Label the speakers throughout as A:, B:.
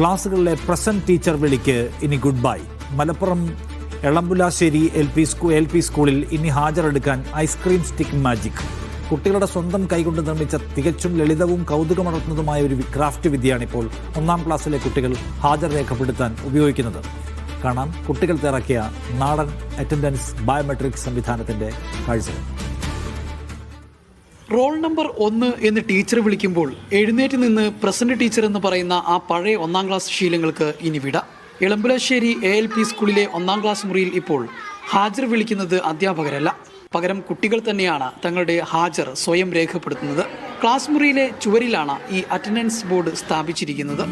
A: ക്ലാസുകളിലെ present teacher വിളിക്ക് ഇനി good bye. Malappuram Elambulassery L P സ്കൂളിൽ ഇനി ഹാജരെടുക്കാൻ ഐസ്ക്രീം സ്റ്റിക്ക് മാജിക്. കുട്ടികളുടെ സ്വന്തം കൈകൊണ്ട് നിർമ്മിച്ച തികച്ചും ലളിതവും കൗതുകമുണർത്തുന്നതുമായ ഒരു ക്രാഫ്റ്റ് വിദ്യയാണിപ്പോൾ 1-ാം ക്ലാസ്സിലെ കുട്ടികൾ ഹാജർ രേഖപ്പെടുത്താൻ ഉപയോഗിക്കുന്നത്. കാണാം കുട്ടികൾ തയ്യാറാക്കിയ നാടൻ അറ്റൻഡൻസ് ബയോമെട്രിക് സംവിധാനത്തിന്റെ കാഴ്ചകൾ.
B: റോൾ നമ്പർ 1 എന്ന് ടീച്ചർ വിളിക്കുമ്പോൾ എഴുന്നേറ്റ് നിന്ന് പ്രസന്റ് ടീച്ചർ എന്ന് പറയുന്ന ആ പഴയ 1-ാം ക്ലാസ് ശീലങ്ങൾക്ക് ഇനി വിട. എളമ്പുലാശ്ശേരി ALP സ്കൂളിലെ 1-ാം ക്ലാസ് മുറിയിൽ ഇപ്പോൾ ഹാജർ വിളിക്കുന്നത് അധ്യാപകരല്ല, പകരം കുട്ടികൾ തന്നെയാണ് തങ്ങളുടെ ഹാജർ സ്വയം രേഖപ്പെടുത്തുന്നത്. ക്ലാസ് മുറിയിലെ ചുവരിലാണ് ഈ അറ്റൻഡൻസ് ബോർഡ് സ്ഥാപിച്ചിരിക്കുന്നത്.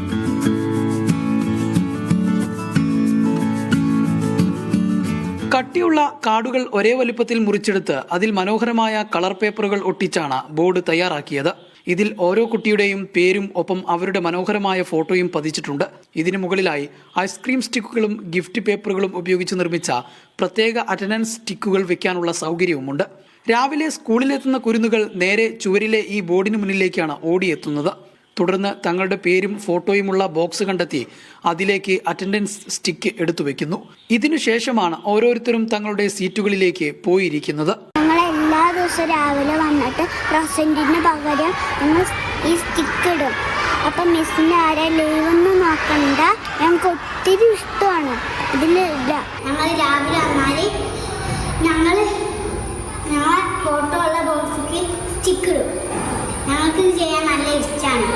B: കട്ടിയുള്ള കാർഡുകൾ ഒരേ വലിപ്പത്തിൽ മുറിച്ചെടുത്ത് അതിൽ മനോഹരമായ കളർ പേപ്പറുകൾ ഒട്ടിച്ചാണ് ബോർഡ് തയ്യാറാക്കിയത്. ഇതിൽ ഓരോ കുട്ടിയുടെയും പേരും ഒപ്പം അവരുടെ മനോഹരമായ ഫോട്ടോയും പതിച്ചിട്ടുണ്ട്. ഇതിനു മുകളിലായി ഐസ്ക്രീം സ്റ്റിക്കുകളും ഗിഫ്റ്റ് പേപ്പറുകളും ഉപയോഗിച്ച് നിർമ്മിച്ച പ്രത്യേക അറ്റൻഡൻസ് സ്റ്റിക്കുകൾ വെക്കാനുള്ള സൗകര്യവുമുണ്ട്. രാവിലെ സ്കൂളിലെത്തുന്ന കുരുന്നുകൾ നേരെ ചുവരിലെ ഈ ബോർഡിന് മുന്നിലേക്കാണ് ഓടിയെത്തുന്നത്. തുടർന്ന് തങ്ങളുടെ പേരും ഫോട്ടോയുമുള്ള ബോക്സ് കണ്ടെത്തി അതിലേക്ക് അറ്റൻഡൻസ് സ്റ്റിക്ക് എടുത്തു വെക്കുന്നു. ഇതിനുശേഷമാണ് ഓരോരുത്തരും തങ്ങളുടെ സീറ്റുകളിലേക്ക് പോയിരിക്കുന്നത്.
C: ഞങ്ങൾ എല്ലാ ദിവസവും രാവിലെ വന്നിട്ട് പ്രസന്റിന് പകരം ഞങ്ങൾ ഈ സ്റ്റിക്ക് ഇടും. അപ്പം മിസ്സിൻ്റെ ആരെ ലീവൊന്നും നോക്കണ്ട, ഞങ്ങൾക്ക് ഒത്തിരി ഇഷ്ടമാണ് ഇതിൽ ഇടാം. ഞങ്ങൾ രാവിലെ വന്നാൽ ഞങ്ങൾ ഫോട്ടോ ഉള്ള ബോക്സിക്ക് സ്റ്റിക്ക് ഇടും. ഞങ്ങൾക്ക് ഇത് ചെയ്യാൻ നല്ല ഇഷ്ടമാണ്.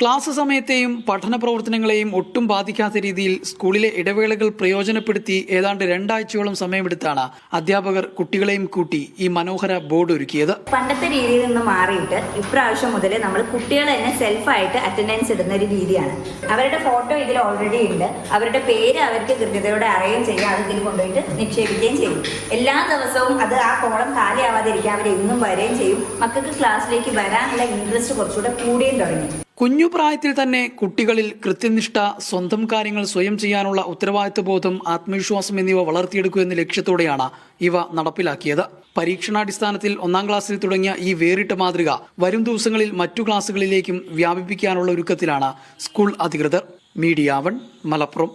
B: ക്ലാസ് സമയത്തെയും പഠന പ്രവർത്തനങ്ങളെയും ഒട്ടും ബാധിക്കാത്ത രീതിയിൽ സ്കൂളിലെ ഇടവേളകൾ പ്രയോജനപ്പെടുത്തി ഏതാണ്ട് 2 ആഴ്ചയോളം സമയമെടുത്താണ് അധ്യാപകർ കുട്ടികളെയും കൂട്ടി ഈ മനോഹര ബോർഡ് ഒരുക്കിയത്.
D: പണ്ടത്തെ രീതിയിൽ നിന്ന് മാറിയിട്ട് ഇപ്രാവശ്യം മുതൽ നമ്മൾ കുട്ടികൾ തന്നെ സെൽഫായിട്ട് അറ്റൻഡൻസ് ഇടുന്ന ഒരു രീതിയാണ്. അവരുടെ ഫോട്ടോ ഇതിൽ ഓൾറെഡി ഉണ്ട്, അവരുടെ പേര് അവർക്ക് കൃത്യതയോടെ അറിയുകയും ചെയ്യും, അത് ഇതിൽ കൊണ്ടുപോയിട്ട് നിക്ഷേപിക്കുകയും ചെയ്യും. എല്ലാ ദിവസവും അത് ആ കോളം കാലിയാവാതിരിക്കാൻ അവർ എന്നും വരികയും ചെയ്യും. മക്കൾക്ക് ക്ലാസ്സിലേക്ക് വരാനുള്ള ഇൻട്രസ്റ്റ് കുറച്ചുകൂടെ കൂടുകയും തുടങ്ങി.
B: കുഞ്ഞു പ്രായത്തിൽ തന്നെ കുട്ടികളിൽ കൃത്യനിഷ്ഠ, സ്വന്തം കാര്യങ്ങൾ സ്വയം ചെയ്യാനുള്ള ഉത്തരവാദിത്വ ബോധം, ആത്മവിശ്വാസം എന്നിവ വളർത്തിയെടുക്കുക എന്ന ലക്ഷ്യത്തോടെയാണ് ഇവ നടപ്പിലാക്കിയത്. പരീക്ഷണാടിസ്ഥാനത്തിൽ 1-ാം ക്ലാസ്സിൽ തുടങ്ങിയ ഈ വേറിട്ട മാതൃക വരും ദിവസങ്ങളിൽ മറ്റു ക്ലാസുകളിലേക്കും വ്യാപിപ്പിക്കാനുള്ള ഒരുക്കത്തിലാണ് സ്കൂൾ അധികൃതർ. മീഡിയ 1 മലപ്പുറം.